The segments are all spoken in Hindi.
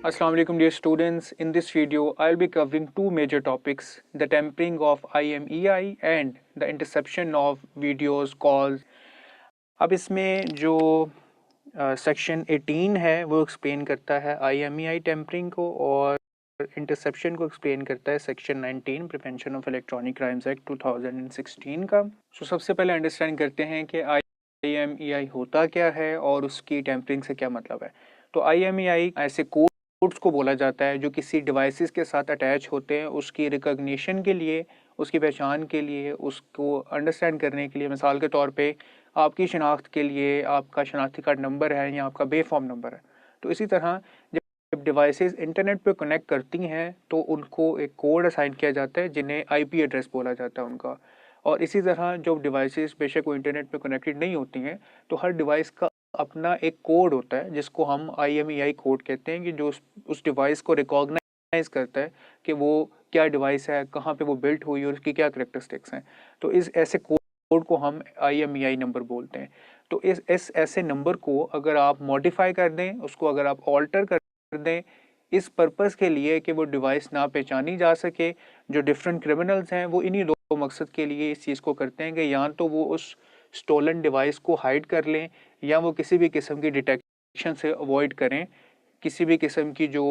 Assalamu alaikum dear students. In this video, I'll be covering two major topics, the tampering of IMEI and the interception of videos, calls. अब इसमें जो सेक्शन 18 है वो एक्सप्लेन करता है IMEI टेम्परिंग को और इंटरसेप्शन को एक्सप्लेन करता है section 19 prevention of electronic crimes act 2016 का। सबसे पहले अंडरस्टैंड करते हैं कि IMEI होता क्या है और उसकी टेम्परिंग से क्या मतलब है। तो IMEI ऐसे कोड्स को बोला जाता है जो किसी डिवाइसेस के साथ अटैच होते हैं उसकी रिकॉग्निशन के लिए, उसकी पहचान के लिए, उसको अंडरस्टैंड करने के लिए। मिसाल के तौर पे आपकी शनाख्त के लिए आपका शनाख्ती कार्ड नंबर है या आपका बेफॉर्म नंबर है। तो इसी तरह जब डिवाइसेस इंटरनेट पे कनेक्ट करती हैं तो उनको एक कोड असाइन किया जाता है जिन्हें आईपी एड्रेस बोला जाता है उनका। और इसी तरह जो डिवाइसेस बेशक वो इंटरनेट पे कनेक्टेड नहीं होती हैं तो हर डिवाइस का अपना एक कोड होता है जिसको हम IMEI कोड कहते हैं, कि जो उस डिवाइस को रिकॉग्नाइज करता है कि वो क्या डिवाइस है, कहाँ पे वो बिल्ट हुई और उसकी क्या करेक्टरिस्टिक्स हैं। तो इस ऐसे कोड को हम IMEI नंबर बोलते हैं। तो इस ऐसे नंबर को अगर आप मॉडिफाई कर दें, उसको अगर आप ऑल्टर कर दें इस पर्पस के लिए कि वो डिवाइस ना पहचानी जा सके, जो डिफरेंट क्रिमिनल्स हैं वो इन्हीं दो मकसद के लिए इस चीज़ को करते हैं कि या तो वो उस स्टोलन डिवाइस को हाइड कर लें या वो किसी भी किस्म की डिटेक्शन से अवॉइड करें। किसी भी किस्म की जो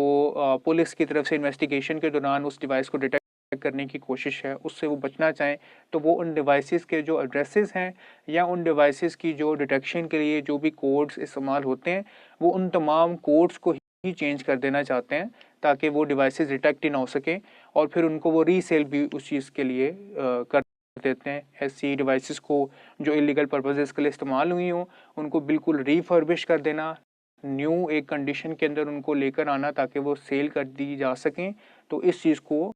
पुलिस की तरफ से इन्वेस्टिगेशन के दौरान उस डिवाइस को डिटेक्ट करने की कोशिश है उससे वो बचना चाहें, तो वो उन डिवाइसेस के जो एड्रेसेस हैं या उन डिवाइसेस की जो डिटेक्शन के लिए जो भी कोड्स इस्तेमाल होते हैं वो उन तमाम कोड्स को ही चेंज कर देना चाहते हैं ताकि वो डिवाइसेस डिटेक्ट ही ना हो सकें और फिर उनको वो रीसेल भी उस चीज़ के लिए कर देते हैं। ऐसी डिवाइसेस को जो इलीगल पर्पसेस के लिए इस्तेमाल हुई हों उनको बिल्कुल रीफर्बिश कर देना, न्यू एक कंडीशन के अंदर उनको लेकर आना ताकि वो सेल कर दी जा सकें। तो इस चीज़ को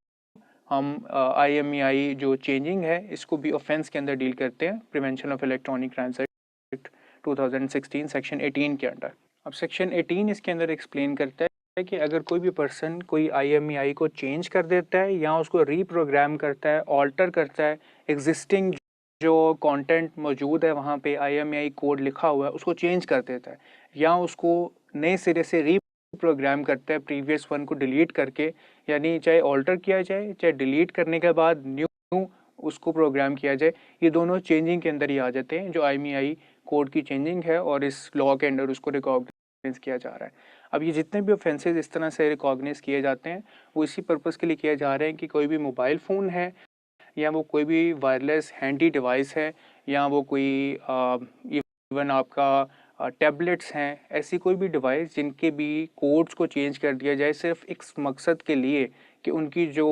हम IMEI जो चेंजिंग है इसको भी ऑफेंस के अंदर डील करते हैं, prevention of electronic crimes act 2016 section 18 के अंडर। अब सेक्शन 18 इसके अंदर एक्सप्लेन करता है कि अगर कोई भी पर्सन कोई IMEI को चेंज कर देता है या उसको रीप्रोग्राम करता है, ऑल्टर करता है, एग्जिस्टिंग जो कंटेंट मौजूद है वहाँ पे IMEI कोड लिखा हुआ है उसको चेंज कर देता है या उसको नए सिरे से रीप्रोग्राम करता है प्रीवियस वन को डिलीट करके, यानी चाहे ऑल्टर किया जाए चाहे डिलीट करने के बाद न्यू उसको प्रोग्राम किया जाए, ये दोनों चेंजिंग के अंदर ही आ जाते हैं जो IMEI कोड की चेंजिंग है और इस लॉ के अंदर उसको रिकॉग्नाइज किया जा रहा है। अब ये जितने भी ऑफेंसेस इस तरह से रिकॉग्नाइज किए जाते हैं वो इसी पर्पज़ के लिए किए जा रहे हैं कि कोई भी मोबाइल फ़ोन है या वो कोई भी वायरलेस हैंडी डिवाइस है या वो कोई इवन आपका टैबलेट्स हैं, ऐसी कोई भी डिवाइस जिनके भी कोड्स को चेंज कर दिया जाए सिर्फ इस मकसद के लिए कि उनकी जो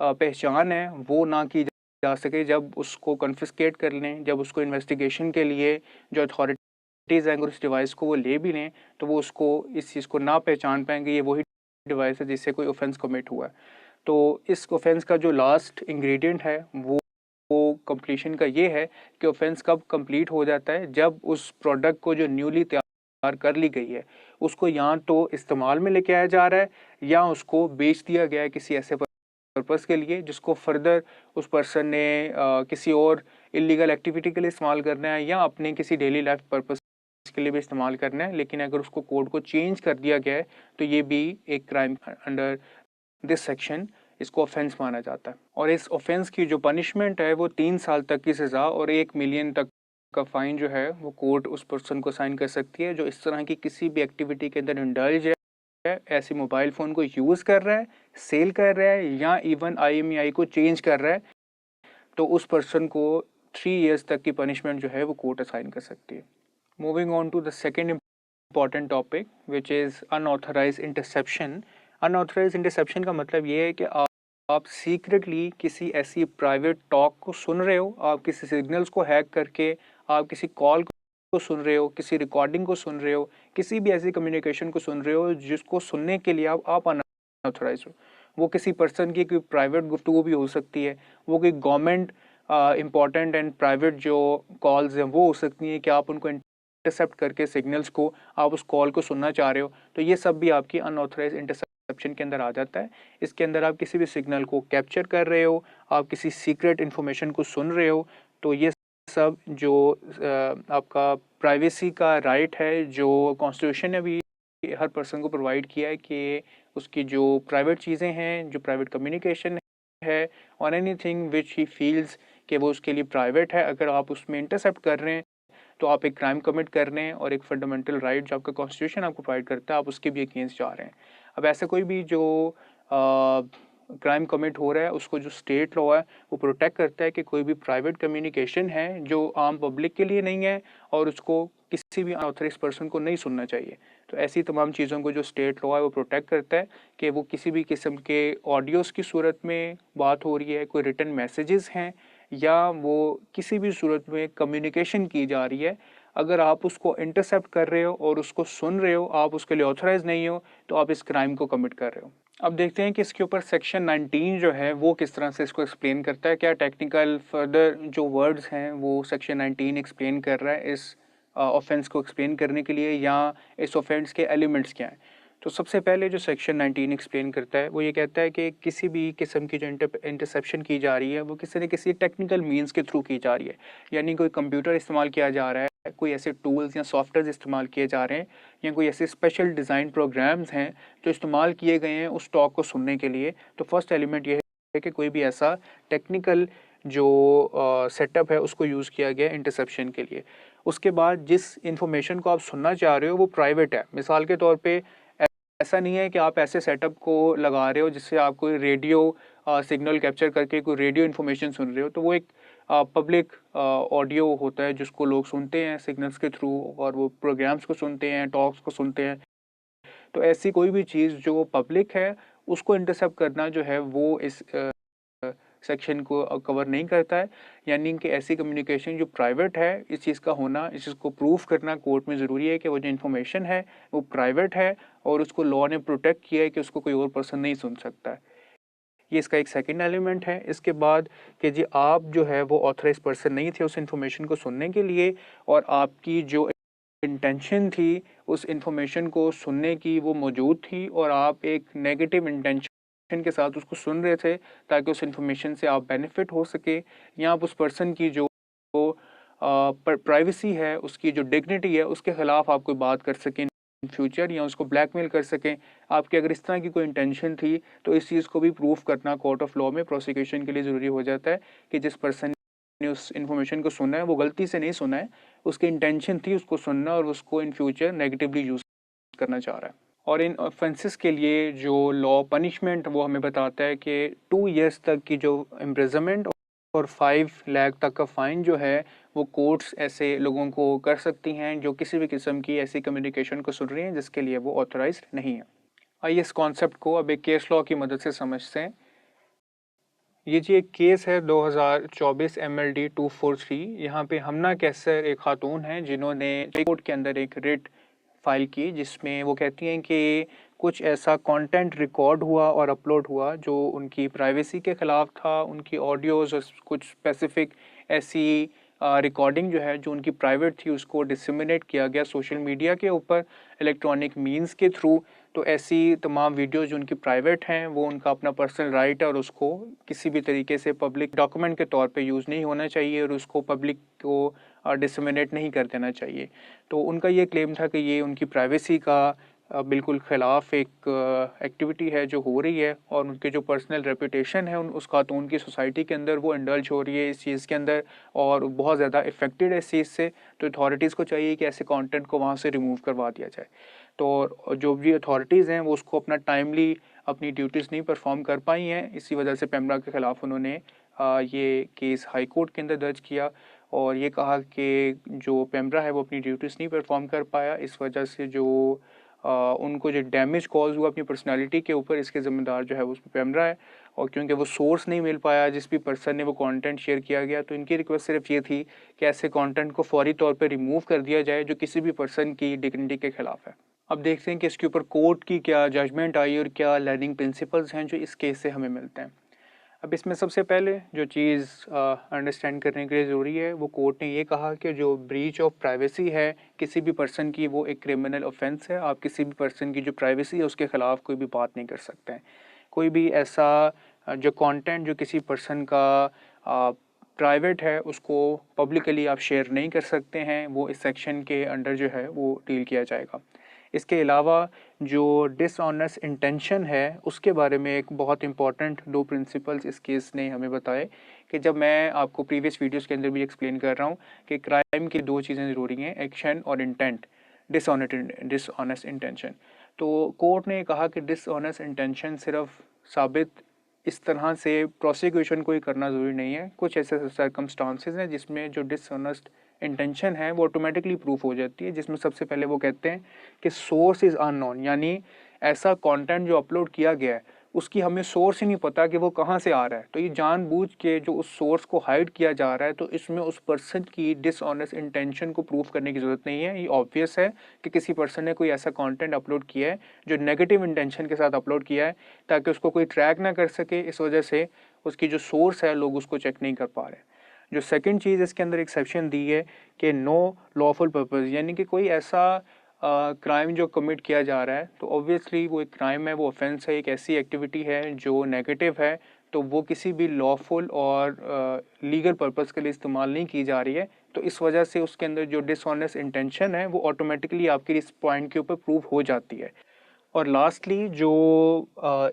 पहचान है वो ना की जा सके। जब उसको कन्फिस्केट कर लें, जब उसको इन्वेस्टिगेशन के लिए जो अथॉरिटीज़ हैं अगर उस डिवाइस को वो ले भी लें तो वो उसको इस चीज़ को ना पहचान पाएंगे ये वही डिवाइस है जिससे कोई ऑफेंस कमिट हुआ है। तो इस ऑफेंस का जो लास्ट इंग्रेडिएंट है वो कंप्लीशन का ये है कि ऑफेंस कब कंप्लीट हो जाता है, जब उस प्रोडक्ट को जो न्यूली तैयार कर ली गई है उसको या तो इस्तेमाल में लेके आया जा रहा है या उसको बेच दिया गया है किसी ऐसे पर्पस के लिए जिसको फर्दर उस पर्सन ने किसी और इलीगल एक्टिविटी के लिए इस्तेमाल करना है या अपने किसी डेली लाइफ पर्पस के लिए भी इस्तेमाल करना है। लेकिन अगर उसको कोड को चेंज कर दिया गया है तो ये भी एक क्राइम अंडर दिस सेक्शन इसको ऑफेंस माना जाता है। और इस ऑफेंस की जो पनिशमेंट है वो 3 साल तक की सज़ा और 1 मिलियन तक का फाइन जो है वो कोर्ट उस पर्सन को साइन कर सकती है जो इस तरह की किसी भी एक्टिविटी के अंदर इंडल्ज है, ऐसे मोबाइल फ़ोन को यूज़ कर रहा है, सेल कर रहा है या इवन IMEI को चेंज कर रहा है, तो उस पर्सन को 3 ईयर्स तक की पनिशमेंट जो है वो कोर्ट असाइन कर सकती है। Moving on to the second important topic which is unauthorised interception. Unauthorised interception का मतलब ये है कि आप सीक्रेटली किसी ऐसी प्राइवेट टॉक को सुन रहे हो, आप किसी सिग्नल्स को हैक करके आप किसी कॉल को सुन रहे हो, किसी रिकॉर्डिंग को सुन रहे हो, किसी भी ऐसी कम्युनिकेशन को सुन रहे हो जिसको सुनने के लिए आप अनऑथराइज हो। वो किसी पर्सन की कोई प्राइवेट गुफ्तगू भी हो सकती है, वो कोई गवर्नमेंट इंपॉर्टेंट एंड प्राइवेट जो कॉल्स हैं वो हो सकती हैं कि आप उनको इंटरसेप्ट करके सिग्नल्स को आप उस कॉल को सुनना चाह रहे हो, तो ये सब भी आपकी अनऑथराइज्ड इंटरसेप्शन के अंदर आ जाता है। इसके अंदर आप किसी भी सिग्नल को कैप्चर कर रहे हो, आप किसी सीक्रेट इन्फॉर्मेशन को सुन रहे हो, तो ये सब जो आपका प्राइवेसी का राइट है जो कॉन्स्टिट्यूशन ने भी हर पर्सन को प्रोवाइड किया है कि उसकी जो प्राइवेट चीज़ें हैं, जो प्राइवेट कम्युनिकेशन है, और एनीथिंग विच ही फील्स कि वो उसके लिए प्राइवेट है, अगर आप उसमें इंटरसेप्ट कर रहे हैं तो आप एक क्राइम कमिट कर रहे हैं, और एक फंडामेंटल राइट जो आपका कॉन्स्टिट्यूशन आपको प्रोवाइड करता है, आप उसके भी अगेंस्ट जा रहे हैं। अब ऐसे कोई भी जो क्राइम कमिट हो रहा है, उसको जो स्टेट लॉ है वो प्रोटेक्ट करता है कि कोई भी प्राइवेट कम्युनिकेशन है जो आम पब्लिक के लिए नहीं है और उसको किसी भी अनऑथराइज पर्सन को नहीं सुनना चाहिए। तो ऐसी तमाम चीज़ों को जो स्टेट लॉ है वो प्रोटेक्ट करता है कि वो किसी भी किस्म के ऑडियोज़ की सूरत में बात हो रही है, कोई रिटन मैसेजेस हैं, या वो किसी भी सूरत में कम्युनिकेशन की जा रही है, अगर आप उसको इंटरसेप्ट कर रहे हो और उसको सुन रहे हो, आप उसके लिए ऑथराइज नहीं हो, तो आप इस क्राइम को कमिट कर रहे हो। अब देखते हैं कि इसके ऊपर सेक्शन 19 जो है वो किस तरह से इसको एक्सप्लेन करता है। क्या टेक्निकल फर्दर जो वर्ड्स हैं वो सेक्शन 19 एक्सप्लेन कर रहा है इस ऑफेंस को एक्सप्लेन करने के लिए, या इस ऑफेंस के एलिमेंट्स क्या हैं। तो सबसे पहले जो सेक्शन 19 एक्सप्लेन करता है वो ये कहता है कि किसी भी किस्म की जो इंटरसेप्शन की जा रही है वो किसी न किसी टेक्निकल मीन्स के थ्रू की जा रही है, यानी कोई कंप्यूटर इस्तेमाल किया जा रहा है, कोई ऐसे टूल्स या सॉफ्टवेयर इस्तेमाल किए जा रहे हैं, या कोई ऐसे स्पेशल डिज़ाइन प्रोग्राम्स हैं जो इस्तेमाल किए गए हैं उस टॉक को सुनने के लिए। तो फर्स्ट एलिमेंट ये है कि कोई भी ऐसा टेक्निकल जो सेटअप है उसको यूज़ किया गया इंटरसेप्शन के लिए। उसके बाद जिस इंफॉर्मेशन को आप सुनना चाह रहे हो वो प्राइवेट है। मिसाल के तौर पे ऐसा नहीं है कि आप ऐसे सेटअप को लगा रहे हो जिससे आप कोई रेडियो सिग्नल कैप्चर करके कोई रेडियो इन्फॉर्मेशन सुन रहे हो, तो वो एक पब्लिक ऑडियो होता है जिसको लोग सुनते हैं सिग्नल्स के थ्रू, और वो प्रोग्राम्स को सुनते हैं, टॉक्स को सुनते हैं। तो ऐसी कोई भी चीज़ जो पब्लिक है उसको इंटरसेप्ट करना जो है वो इस सेक्शन को कवर नहीं करता है। यानी कि ऐसी कम्युनिकेशन जो प्राइवेट है, इस चीज़ का होना, इस चीज़ को प्रूफ करना कोर्ट में ज़रूरी है कि वो जो इन्फॉर्मेशन है वो प्राइवेट है और उसको लॉ ने प्रोटेक्ट किया है कि उसको कोई और पर्सन नहीं सुन सकता है। ये इसका एक सेकंड एलिमेंट है। इसके बाद कि जी आप जो है वो ऑथराइज पर्सन नहीं थे उस इन्फॉर्मेशन को सुनने के लिए, और आपकी जो इंटेंशन थी उस इंफॉर्मेशन को सुनने की वो मौजूद थी, और आप एक नेगेटिव इंटेंशन के साथ उसको सुन रहे थे ताकि उस इंफॉर्मेशन से आप बेनिफिट हो सके, या आप उस पर्सन की जो प्राइवेसी है, उसकी जो डिग्निटी है, उसके खिलाफ आप कोई बात कर सकें इन फ्यूचर, या उसको ब्लैकमेल कर सकें। आपकी अगर इस तरह की कोई इंटेंशन थी तो इस चीज़ को भी प्रूफ करना कोर्ट ऑफ लॉ में प्रोसिक्यूशन के लिए ज़रूरी हो जाता है कि जिस पर्सन ने उस इन्फॉर्मेशन को सुना है वो गलती से नहीं सुना है, उसकी इंटेंशन थी उसको सुनना और उसको इन फ्यूचर नेगेटिवली यूज़ करना चाह रहा है। और इन ऑफेंसेस के लिए जो लॉ पनिशमेंट वो हमें बताता है कि 2 ईयर्स तक की जो इम्प्रिजनमेंट और 5 लाख तक का फ़ाइन जो है वो कोर्ट्स ऐसे लोगों को कर सकती हैं जो किसी भी किस्म की ऐसी कम्युनिकेशन को सुन रही हैं जिसके लिए वो ऑथराइज्ड नहीं है। आइए इस कॉन्सेप्ट को अब एक केस लॉ की मदद से समझते हैं। ये जी एक केस है 2024 MLD 243। यहाँ पे हमना कैसर एक खातून हैं जिन्होंने कोर्ट के अंदर एक रिट फाइल की जिसमें वो कहती हैं कि कुछ ऐसा कंटेंट रिकॉर्ड हुआ और अपलोड हुआ जो उनकी प्राइवेसी के ख़िलाफ़ था। उनकी ऑडियोज़ और कुछ स्पेसिफ़िक ऐसी रिकॉर्डिंग जो है जो उनकी प्राइवेट थी उसको डिसमिनेट किया गया सोशल मीडिया के ऊपर इलेक्ट्रॉनिक मींस के थ्रू। तो ऐसी तमाम वीडियोज़ जो उनकी प्राइवेट हैं वो उनका अपना पर्सनल राइट है और उसको किसी भी तरीके से पब्लिक डॉक्यूमेंट के तौर पे यूज़ नहीं होना चाहिए और उसको पब्लिक को डिसमिनेट नहीं कर देना चाहिए। तो उनका ये क्लेम था कि ये उनकी प्राइवेसी का बिल्कुल ख़िलाफ़ एक एक्टिविटी है जो हो रही है, और उनके जो पर्सनल रेपुटेशन है उस खातून की सोसाइटी के अंदर वो इंडल्ज हो रही है इस चीज़ के अंदर, और बहुत ज़्यादा इफ़ेक्टेड है इस चीज़ से। तो अथॉरिटीज़ को चाहिए कि ऐसे कंटेंट को वहाँ से रिमूव करवा दिया जाए। तो जो भी अथॉरिटीज़ हैं वो उसको अपना टाइमली अपनी ड्यूटीज़ नहीं परफॉर्म कर पाई हैं, इसी वजह से पेमरा के ख़िलाफ़ उन्होंने ये केस हाई कोर्ट के अंदर दर्ज किया और ये कहा कि जो पेमरा है वो अपनी ड्यूटीज़ नहीं परफॉर्म कर पाया, इस वजह से जो उनको जो डैमेज कॉज हुआ अपनी पर्सनालिटी के ऊपर, इसके ज़िम्मेदार जो है वो उसमें पेमरा है। और क्योंकि वो सोर्स नहीं मिल पाया जिस भी पर्सन ने वो कंटेंट शेयर किया गया, तो इनकी रिक्वेस्ट सिर्फ ये थी कि ऐसे कंटेंट को फौरी तौर पे रिमूव कर दिया जाए जो किसी भी पर्सन की डिग्निटी के खिलाफ है। अब देखते हैं कि इसके ऊपर कोर्ट की क्या जजमेंट आई और क्या लर्निंग प्रिंसिपल्स हैं जो इस केस से हमें मिलते हैं। अब इसमें सबसे पहले जो चीज़ अंडरस्टैंड करने के लिए ज़रूरी है वो कोर्ट ने ये कहा कि जो ब्रीच ऑफ प्राइवेसी है किसी भी पर्सन की, वो एक क्रिमिनल ऑफेंस है। आप किसी भी पर्सन की जो प्राइवेसी है उसके ख़िलाफ़ कोई भी बात नहीं कर सकते हैं। कोई भी ऐसा जो कंटेंट जो किसी पर्सन का प्राइवेट है उसको पब्लिकली आप शेयर नहीं कर सकते हैं, वो इस सेक्शन के अंडर जो है वो डील किया जाएगा। इसके अलावा जो डिसऑनेस्ट इंटेंशन है उसके बारे में एक बहुत इंपॉर्टेंट 2 प्रिंसिपल्स इस केस ने हमें बताए कि जब मैं आपको प्रीवियस वीडियोस के अंदर भी एक्सप्लेन कर रहा हूँ कि क्राइम की 2 चीज़ें ज़रूरी हैं, एक्शन और इंटेंट, डिसऑनेस्ट इंटेंशन। तो कोर्ट ने कहा कि डिसऑनेस्ट इंटेंशन सिर्फ साबित इस तरह से प्रोसिक्यूशन को ही करना ज़रूरी नहीं है। कुछ ऐसे सर्कमस्टांसेस हैं जिसमें जो डिसऑनेस्ट इंटेंशन है वो ऑटोमेटिकली प्रूफ हो जाती है, जिसमें सबसे पहले वो कहते हैं कि सोर्स इज़ अननोन, यानी ऐसा कंटेंट जो अपलोड किया गया है उसकी हमें सोर्स ही नहीं पता कि वो कहाँ से आ रहा है। तो ये जानबूझ के जो उस सोर्स को हाइड किया जा रहा है, तो इसमें उस पर्सन की डिसऑनेस्ट इंटेंशन को प्रूफ करने की ज़रूरत नहीं है। ये ऑब्वियस है कि किसी पर्सन ने कोई ऐसा कंटेंट अपलोड किया है जो नेगेटिव इंटेंशन के साथ अपलोड किया है ताकि उसको कोई ट्रैक ना कर सके, इस वजह से उसकी जो सोर्स है लोग उसको चेक नहीं कर पा रहे। जो सेकंड चीज़ इसके अंदर एक्सेप्शन दी है कि नो लॉफुल पर्पस, यानी कि कोई ऐसा क्राइम जो कमिट किया जा रहा है तो ऑब्वियसली वो एक क्राइम है, वो ऑफेंस है, एक ऐसी एक्टिविटी है जो नेगेटिव है, तो वो किसी भी लॉफुल और लीगल पर्पस के लिए इस्तेमाल नहीं की जा रही है। तो इस वजह से उसके अंदर जो डिसऑनेस्ट इंटेंशन है वो ऑटोमेटिकली आपकी इस पॉइंट के ऊपर प्रूफ हो जाती है। और लास्टली जो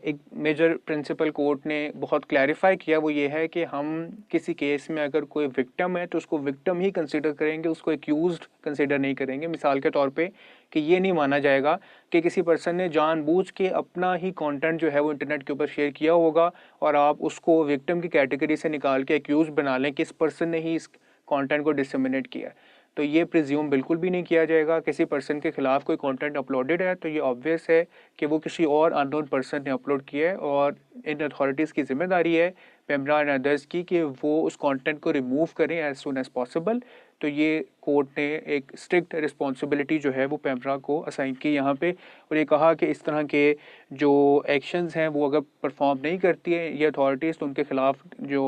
एक मेजर प्रिंसिपल कोर्ट ने बहुत क्लैरिफाई किया वो ये है कि हम किसी केस में अगर कोई विक्टिम है तो उसको विक्टिम ही कंसिडर करेंगे, उसको एक्यूज्ड कंसिडर नहीं करेंगे। मिसाल के तौर पे कि ये नहीं माना जाएगा कि किसी पर्सन ने जानबूझ के अपना ही कंटेंट जो है वो इंटरनेट के ऊपर शेयर किया होगा और आप उसको विक्टिम की कैटेगरी से निकाल के एक्यूज बना लें कि इस पर्सन ने ही इस कंटेंट को डिसमिनेट किया। तो ये प्रिज्यूम बिल्कुल भी नहीं किया जाएगा। किसी पर्सन के खिलाफ कोई कंटेंट अपलोडेड है तो ये ऑब्वियस है कि वो किसी और अननोन पर्सन ने अपलोड किया है और इन अथॉरिटीज़ की जिम्मेदारी है, पेमरा एंड अदर्स की, कि वो उस कंटेंट को रिमूव करें एज सुन एज पॉसिबल। तो ये कोर्ट ने एक स्ट्रिक्ट रिस्पॉन्सिबिलिटी जो है वो पेमरा को असाइन की यहाँ पे, और ये कहा कि इस तरह के जो एक्शंस हैं वो अगर परफॉर्म नहीं करती है ये अथॉरिटीज़ तो उनके खिलाफ जो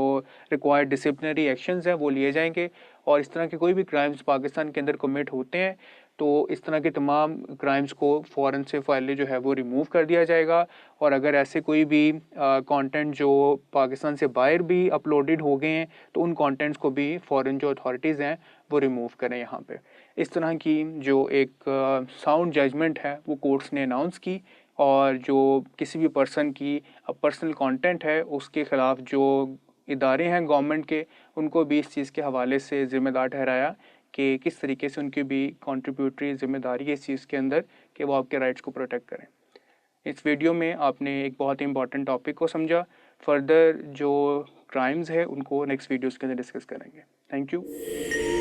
रिक्वायर्ड डिसिप्लिनरी एक्शंस हैं वो लिए जाएंगे। और इस तरह के कोई भी क्राइम्स पाकिस्तान के अंदर कमिट होते हैं तो इस तरह के तमाम क्राइम्स को फ़ौरन से फाइलें जो है वो रिमूव कर दिया जाएगा। और अगर ऐसे कोई भी कंटेंट जो पाकिस्तान से बाहर भी अपलोडेड हो गए हैं तो उन कंटेंट्स को भी फ़ौरन जो अथॉरिटीज़ हैं वो रिमूव करें यहाँ पे। इस तरह की जो एक साउंड जजमेंट है वो कोर्ट्स ने अनाउंस की, और जो किसी भी पर्सन की पर्सनल कंटेंट है उसके ख़िलाफ़ जो इदारे हैं गवर्नमेंट के उनको भी इस चीज़ के हवाले से ज़िम्मेदार ठहराया कि किस तरीके से उनकी भी कंट्रीब्यूटरी जिम्मेदारी है इस चीज़ के अंदर कि वो आपके राइट्स को प्रोटेक्ट करें। इस वीडियो में आपने एक बहुत ही इंपॉर्टेंट टॉपिक को समझा। फर्दर जो क्राइम्स है उनको नेक्स्ट वीडियोस के अंदर डिस्कस करेंगे। Thank you.